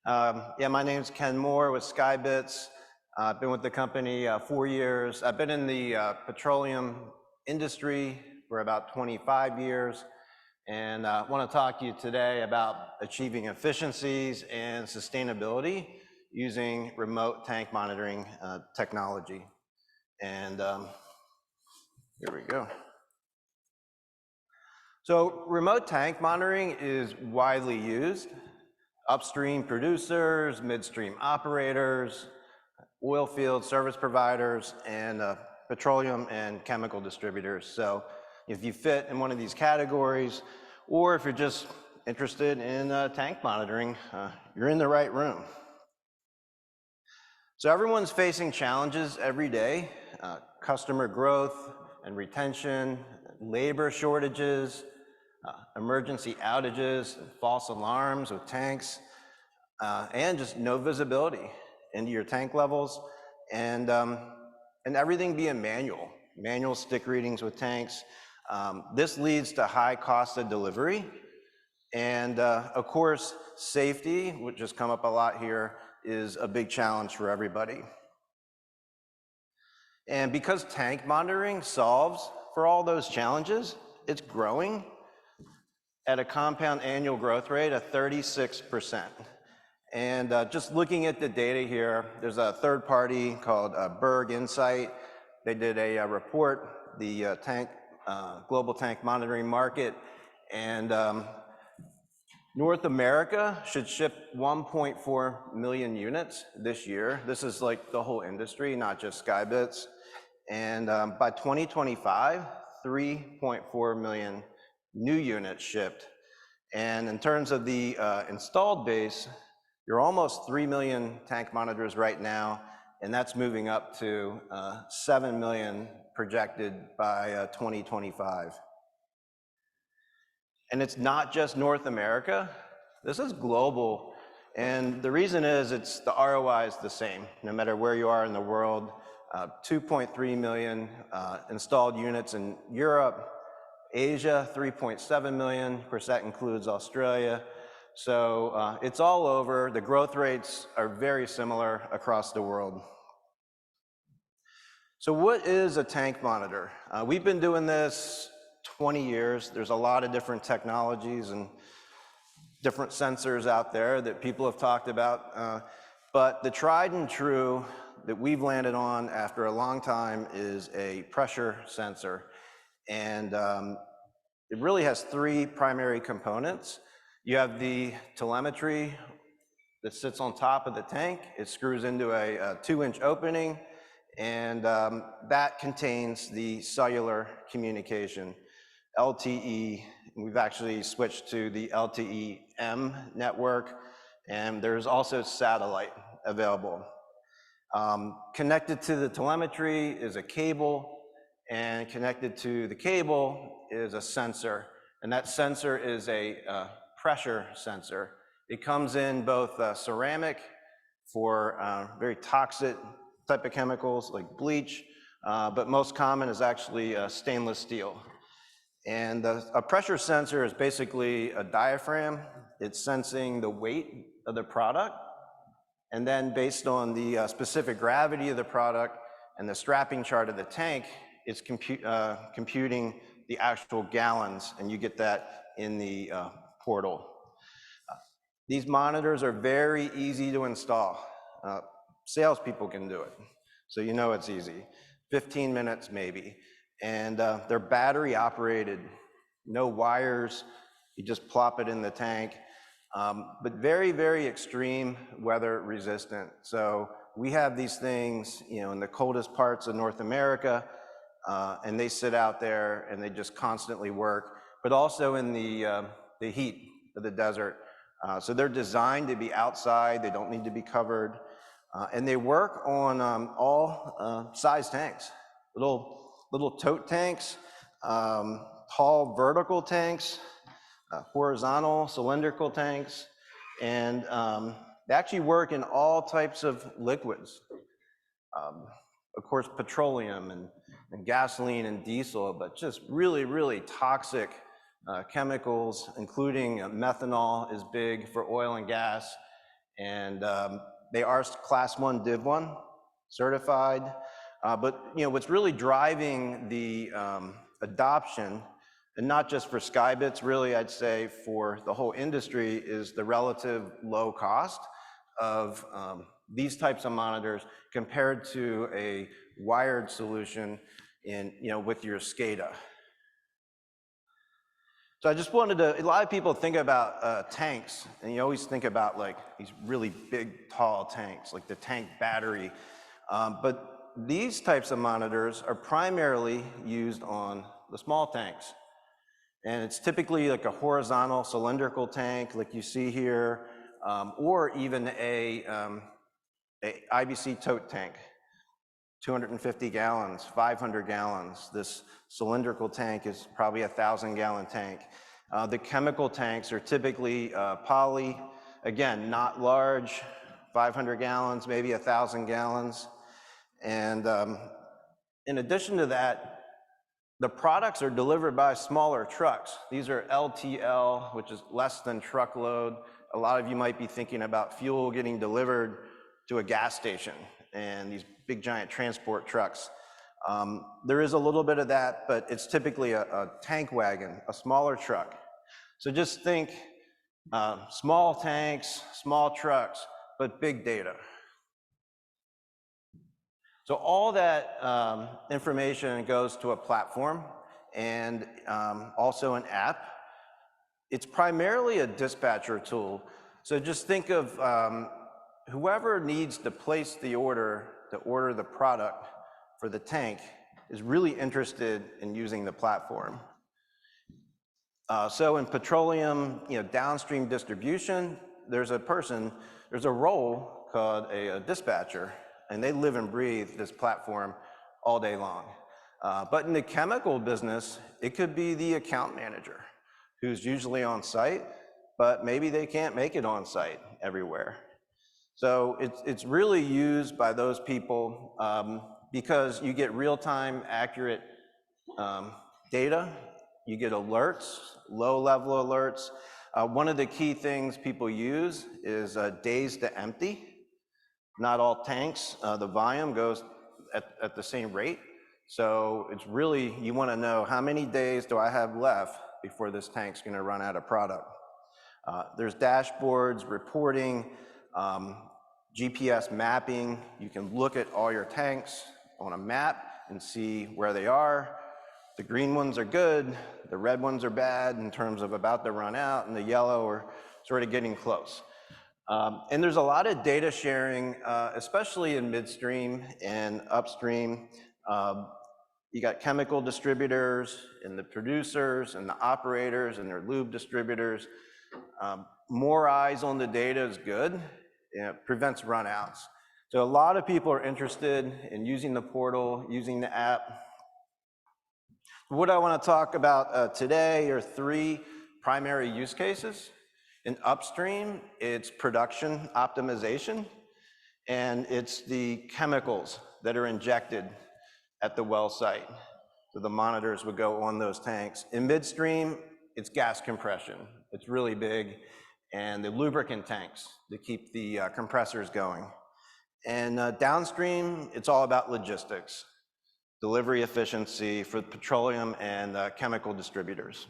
Yeah, my name's Ken Moore with Skybits. I've been with the company 4 years. I've been in the petroleum industry for about 25 years, and I want to talk to you today about achieving efficiencies and sustainability using remote tank monitoring technology. And here we go. So remote tank monitoring is widely used. Upstream producers, midstream operators, oil field service providers, and petroleum and chemical distributors. So if you fit in one of these categories, or if you're just interested in tank monitoring, you're in the right room. So everyone's facing challenges every day, customer growth and retention, labor shortages, emergency outages, false alarms with tanks, and just no visibility into your tank levels, and everything being manual stick readings with tanks. This leads to high cost of delivery, and of course, safety, which has come up a lot here, is a big challenge for everybody. And because tank monitoring solves for all those challenges, it's growing at a compound annual growth rate of 36%. And just looking at the data here, there's a third party called Berg Insight. They did a report, the global tank monitoring market, and North America should ship 1.4 million units this year. This is like the whole industry, not just Skybits. And by 2025, 3.4 million new units shipped. And in terms of the installed base, you're almost 3 million tank monitors right now, and that's moving up to 7 million projected by 2025. And it's not just North America, this is global. And the reason is the ROI is the same, no matter where you are in the world. 2.3 million installed units in Europe, Asia, 3.7 million, of course that includes Australia. So it's all over. The growth rates are very similar across the world. So what is a tank monitor? We've been doing this 20 years. There's a lot of different technologies and different sensors out there that people have talked about. But the tried and true that we've landed on after a long time is a pressure sensor. And it really has three primary components. You have the telemetry that sits on top of the tank. It screws into a 2-inch opening, and that contains the cellular communication, LTE. We've actually switched to the LTE-M network, and there's also satellite available. Connected to the telemetry is a cable, and connected to the cable is a sensor, and that sensor is a pressure sensor. It comes in both ceramic for very toxic type of chemicals like bleach, but most common is actually stainless steel. And a pressure sensor is basically a diaphragm. It's sensing the weight of the product, and then based on the specific gravity of the product and the strapping chart of the tank, it's computing the actual gallons, and you get that in the portal. These monitors are very easy to install. Salespeople can do it, so you know it's easy. 15 minutes maybe. And they're battery operated, no wires, you just plop it in the tank. But very, very extreme weather resistant. So we have these things, in the coldest parts of North America, and they sit out there and they just constantly work, but also in the heat of the desert. So they're designed to be outside, they don't need to be covered, and they work on all size tanks, little tote tanks, tall vertical tanks, horizontal cylindrical tanks, and they actually work in all types of liquids. Of course, petroleum and gasoline and diesel, but just really, really toxic chemicals, including methanol is big for oil and gas, And they are Class 1 Div 1 certified. But what's really driving the adoption, and not just for Skybits, really I'd say for the whole industry, is the relative low cost of these types of monitors compared to a wired solution with your SCADA. So I just wanted to, a lot of people think about tanks, and you always think about like these really big, tall tanks, like the tank battery. But these types of monitors are primarily used on the small tanks. And it's typically like a horizontal cylindrical tank like you see here, or even a IBC tote tank, 250 gallons, 500 gallons. This cylindrical tank is probably a 1,000-gallon tank. The chemical tanks are typically poly, again, not large, 500 gallons, maybe 1,000 gallons. And in addition to that, the products are delivered by smaller trucks. These are LTL, which is less than truckload. A lot of you might be thinking about fuel getting delivered to a gas station and these big giant transport trucks. There is a little bit of that, but it's typically a tank wagon, a smaller truck. So just think small tanks, small trucks, but big data. So all that information goes to a platform and also an app. It's primarily a dispatcher tool. So just think of whoever needs to place the order to order the product for the tank is really interested in using the platform. So in petroleum, downstream distribution, there's a role called a dispatcher, and they live and breathe this platform all day long. But in the chemical business, it could be the account manager who's usually on site, but maybe they can't make it on site everywhere. So it's really used by those people because you get real-time accurate data, you get alerts, low-level alerts. One of the key things people use is days to empty. Not all tanks, the volume goes at the same rate. So it's really, you want to know how many days do I have left before this tank's going to run out of product. There's dashboards, reporting, GPS mapping. You can look at all your tanks on a map and see where they are. The green ones are good, the red ones are bad in terms of about to run out, and the yellow are sort of getting close. And there's a lot of data sharing, especially in midstream and upstream. You got chemical distributors and the producers and the operators and their lube distributors. More eyes on the data is good. It prevents runouts. So a lot of people are interested in using the portal, using the app. What I want to talk about today are 3 primary use cases. In upstream, it's production optimization, and it's the chemicals that are injected at the well site. So the monitors would go on those tanks. In midstream, it's gas compression. It's really big, and the lubricant tanks to keep the compressors going. And downstream, it's all about logistics, delivery efficiency for petroleum and chemical distributors.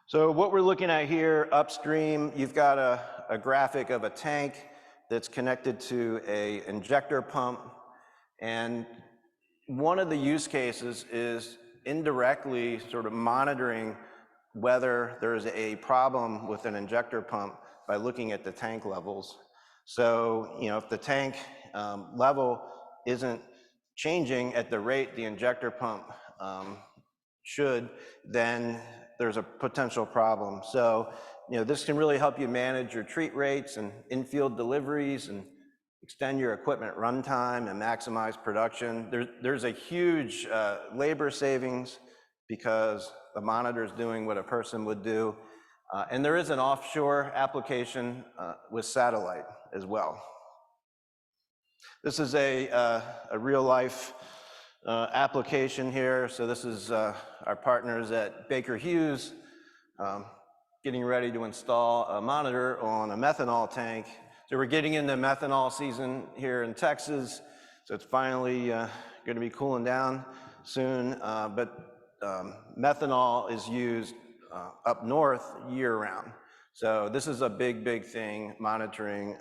So what we're looking at here, upstream, you've got a graphic of a tank that's connected to an injector pump. And one of the use cases is indirectly sort of monitoring whether there's a problem with an injector pump by looking at the tank levels. So, if the tank level isn't changing at the rate the injector pump should, then there's a potential problem. So, this can really help you manage your treat rates and in-field deliveries and extend your equipment runtime and maximize production. There's a huge labor savings because the monitor is doing what a person would do. And there is an offshore application with satellite as well. This is a real-life application here. So this is our partners at Baker Hughes. getting ready to install a monitor on a methanol tank. So we're getting into methanol season here in Texas. So it's finally going to be cooling down soon. But methanol is used up north year round. So this is a big, big thing. Monitoring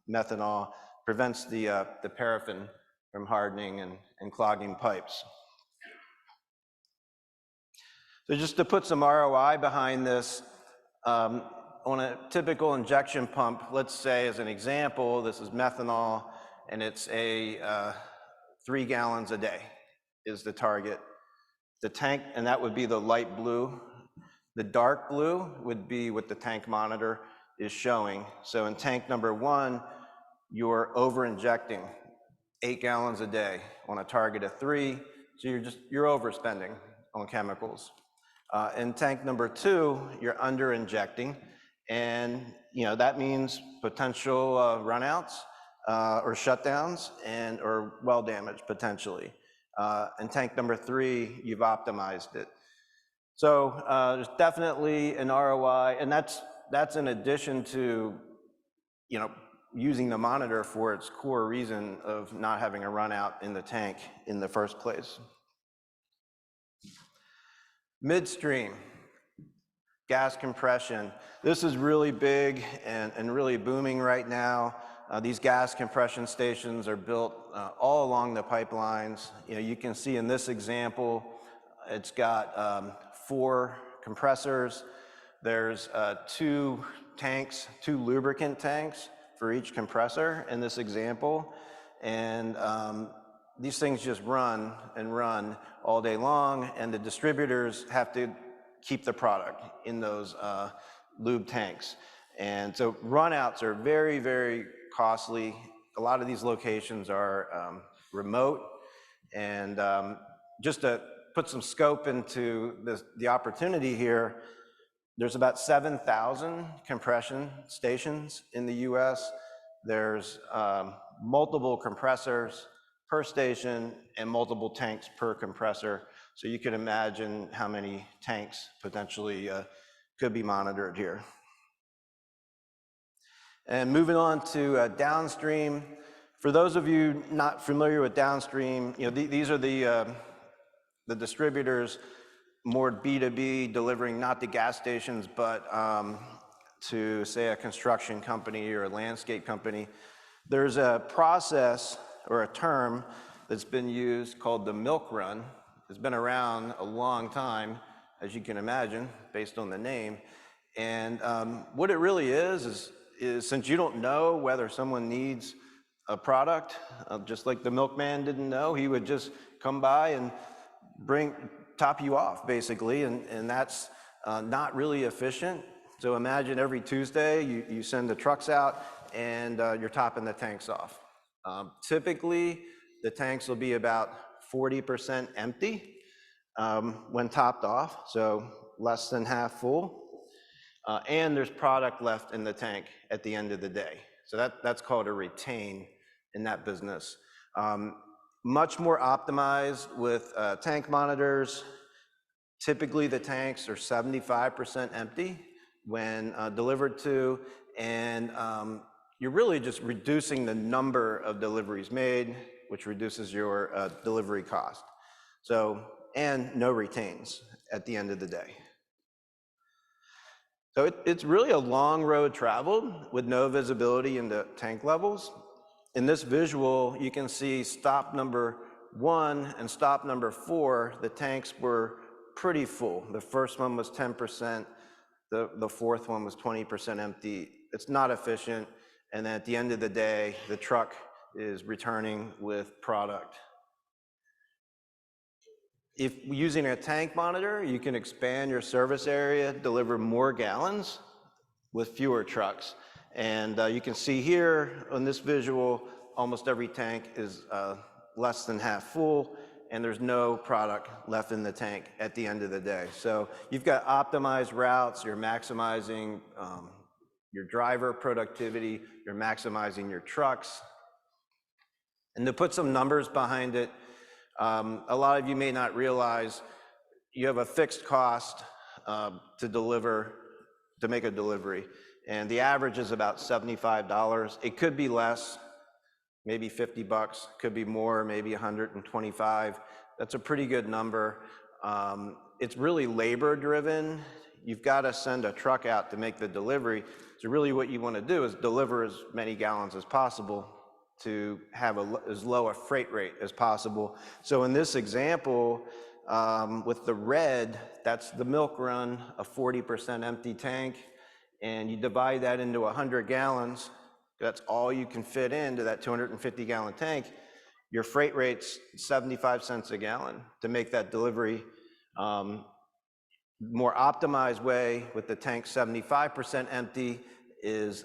methanol prevents the paraffin from hardening and clogging pipes. So just to put some ROI behind this, on a typical injection pump, let's say as an example, this is methanol, and it's a 3 gallons a day is the target. The tank, and that would be the light blue. The dark blue would be what the tank monitor is showing. So in tank number 1, you're over-injecting 8 gallons a day on a target of 3, so you're overspending on chemicals. In tank number 2, you're under-injecting, and that means potential runouts or shutdowns or well damage potentially. In tank number 3, you've optimized it. So there's definitely an ROI, and that's in addition to using the monitor for its core reason of not having a run out in the tank in the first place. Midstream, gas compression. This is really big and really booming right now. These gas compression stations are built all along the pipelines. You can see in this example, it's got 4 compressors. There's 2 tanks, 2 lubricant tanks for each compressor in this example. And these things just run and run all day long, and the distributors have to keep the product in those lube tanks. And so runouts are very, very costly. A lot of these locations are remote, and just to put some scope into the opportunity here, there's about 7,000 compression stations in the US. There's multiple compressors per station and multiple tanks per compressor. So you can imagine how many tanks potentially could be monitored here. And moving on to downstream. For those of you not familiar with downstream, these are the distributors, more B2B, delivering not to gas stations, but to say a construction company or a landscape company. There's a process or a term that's been used called the milk run. It's been around a long time, as you can imagine, based on the name. And what it really is since you don't know whether someone needs a product, just like the milkman didn't know, he would just come by and top you off, basically, and that's not really efficient. So imagine every Tuesday you send the trucks out and you're topping the tanks off. Typically, the tanks will be about 40% empty when topped off, so less than half full. And there's product left in the tank at the end of the day. So that's called a retain in that business. Much more optimized with tank monitors. Typically the tanks are 75% empty when delivered to, and you're really just reducing the number of deliveries made, which reduces your delivery cost. So, and no retains at the end of the day. So it's really a long road traveled with no visibility into tank levels. In this visual, you can see stop number 1 and stop number 4, the tanks were pretty full. The first one was 10%, the fourth one was 20% empty. It's not efficient, and then at the end of the day, the truck is returning with product. If using a tank monitor, you can expand your service area, deliver more gallons with fewer trucks. And you can see here on this visual, almost every tank is less than half full, and there's no product left in the tank at the end of the day. So you've got optimized routes, you're maximizing your driver productivity, you're maximizing your trucks. And to put some numbers behind it, a lot of you may not realize you have a fixed cost to deliver to make a delivery. And the average is about $75. It could be less, maybe 50 bucks, could be more, maybe 125. That's a pretty good number. It's really labor driven. You've got to send a truck out to make the delivery. So really what you want to do is deliver as many gallons as possible to have as low a freight rate as possible. So in this example, with the red, that's the milk run, a 40% empty tank, and you divide that into 100 gallons, that's all you can fit into that 250 gallon tank. Your freight rate's 75 cents a gallon to make that delivery. More optimized way with the tank 75% empty is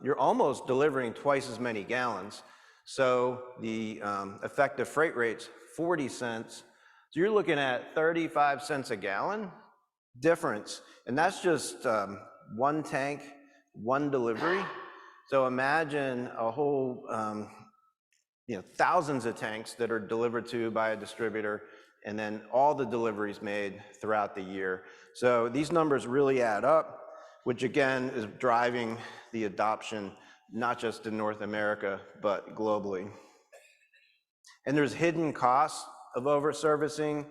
you're almost delivering twice as many gallons. So the effective freight rate's 40 cents. So you're looking at 35 cents a gallon difference. And that's just one tank, one delivery. So imagine a whole, thousands of tanks that are delivered to by a distributor, and then all the deliveries made throughout the year. So these numbers really add up, which again is driving the adoption, not just in North America, but globally. And there's hidden costs of over-servicing,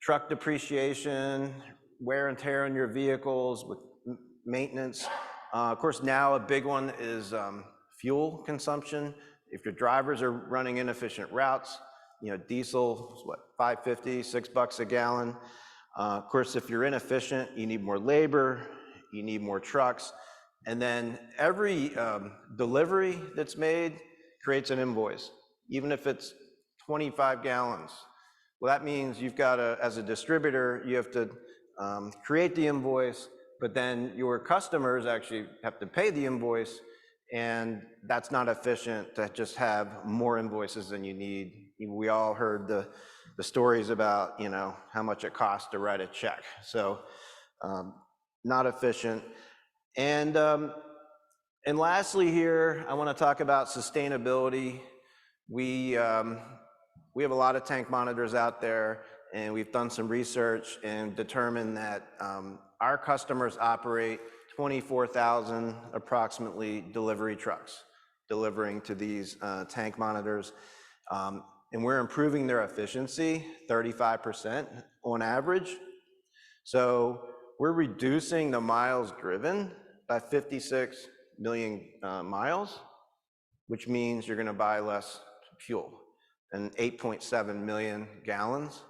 truck depreciation, wear and tear on your vehicles with maintenance. Of course, now a big one is fuel consumption. If your drivers are running inefficient routes, diesel is what, $5.50, $6 a gallon. Of course, if you're inefficient, you need more labor, you need more trucks, and then every delivery that's made creates an invoice, even if it's 25 gallons. Well, that means you've got to, as a distributor, you have to create the invoice, but then your customers actually have to pay the invoice, and that's not efficient to just have more invoices than you need. We all heard the stories about, how much it costs to write a check. So not efficient. And lastly here, I want to talk about sustainability. We have a lot of tank monitors out there, and we've done some research and determined that our customers operate 24,000 approximately delivery trucks delivering to these tank monitors. And we're improving their efficiency 35% on average. So we're reducing the miles driven by 56 million miles, which means you're going to buy less fuel, and 8.7 million gallons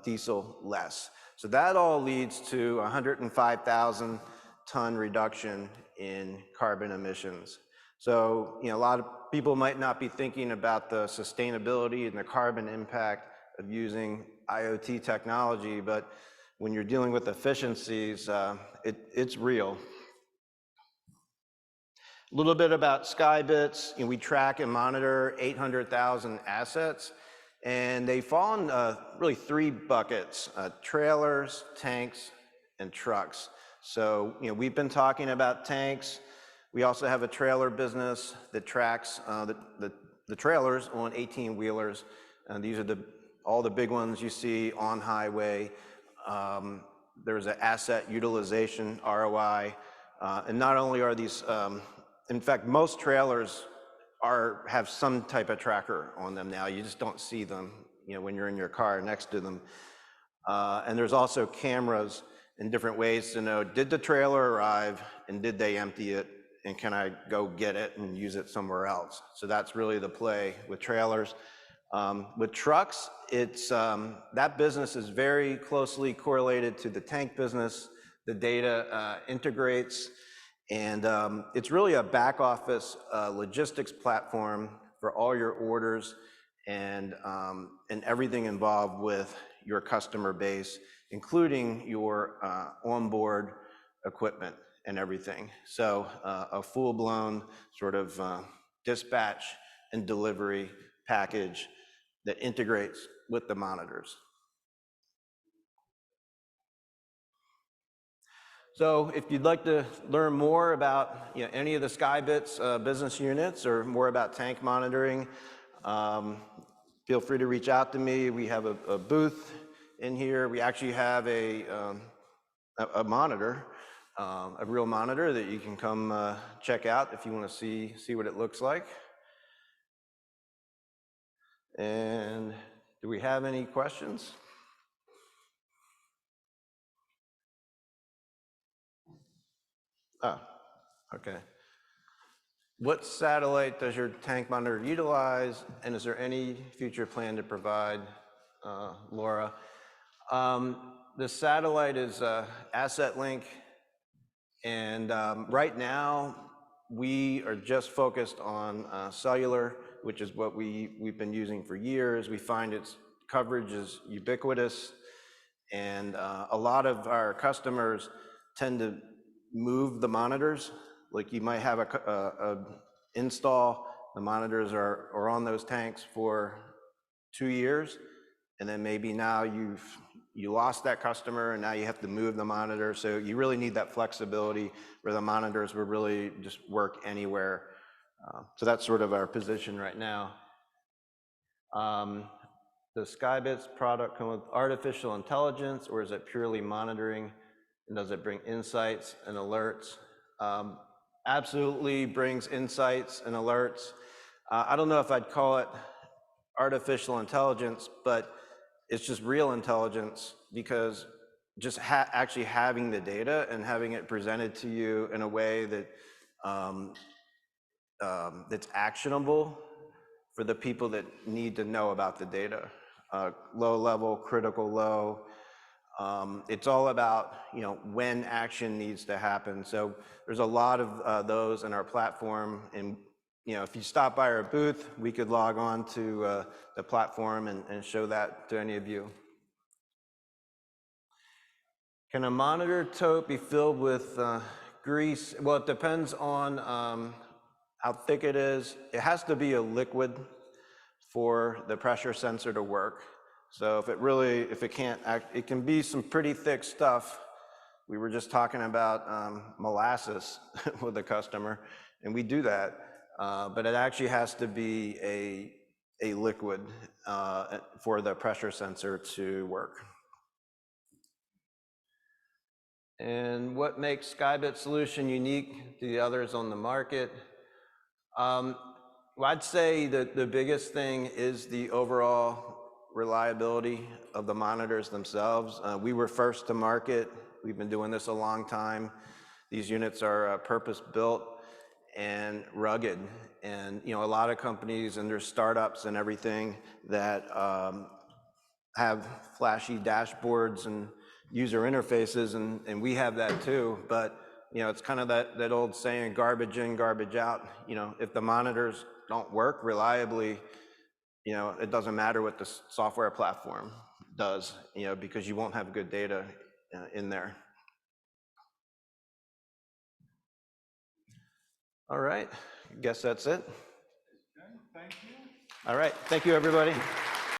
diesel less. So that all leads to 105,000 ton reduction in carbon emissions. So, a lot of people might not be thinking about the sustainability and the carbon impact of using IoT technology, but when you're dealing with efficiencies, it's real. A little bit about Skybits. We track and monitor 800,000 assets, and they fall in really three buckets: trailers, tanks, and trucks. So, we've been talking about tanks. We also have a trailer business that tracks the trailers on 18-wheelers. And these are all the big ones you see on highway. There's an asset utilization, ROI. And not only are these, in fact, most trailers have some type of tracker on them now. You just don't see them, when you're in your car next to them. And there's also cameras in different ways to know, did the trailer arrive and did they empty it? And can I go get it and use it somewhere else? So that's really the play with trailers. With trucks, it's that business is very closely correlated to the tank business. The data integrates, and it's really a back office logistics platform for all your orders and everything involved with your customer base, including your onboard equipment and everything. So a full-blown sort of dispatch and delivery package that integrates with the monitors. So if you'd like to learn more about any of the Skybits business units or more about tank monitoring, feel free to reach out to me. We have a booth in here. We actually have a monitor a real monitor that you can come check out if you want to see what it looks like. And do we have any questions? Oh, okay. What satellite does your tank monitor utilize, and is there any future plan to provide, Laura? The satellite is Asset Link, and right now we are just focused on cellular, which is what we've been using for years. We find its coverage is ubiquitous, and a lot of our customers tend to move the monitors. Like you might have a install, the monitors are on those tanks for 2 years, and then maybe now you lost that customer and now you have to move the monitor. So you really need that flexibility where the monitors will really just work anywhere. So that's sort of our position right now. Does Skybit's product come with artificial intelligence, or is it purely monitoring? And does it bring insights and alerts? Absolutely brings insights and alerts. I don't know if I'd call it artificial intelligence, but it's just real intelligence, because just actually having the data and having it presented to you in a way that that's actionable for the people that need to know about the data. Low level, critical low. It's all about, when action needs to happen. So there's a lot of those in our platform, and if you stop by our booth, we could log on to the platform and show that to any of you. Can a monitor tote be filled with grease? Well, it depends on how thick it is. It has to be a liquid for the pressure sensor to work. So if it can't act, it can be some pretty thick stuff. We were just talking about molasses with a customer, and we do that. But it actually has to be a liquid for the pressure sensor to work. And what makes Skybit's solution unique to the others on the market? Well, I'd say that the biggest thing is the overall reliability of the monitors themselves. We were first to market. We've been doing this a long time. These units are purpose-built and rugged. And a lot of companies, and there's startups and everything that have flashy dashboards and user interfaces, and we have that too. But it's kind of that old saying, garbage in, garbage out. If the monitors don't work reliably, it doesn't matter what the software platform does, because you won't have good data in there. All right, I guess that's it. Okay, thank you. All right, thank you, everybody.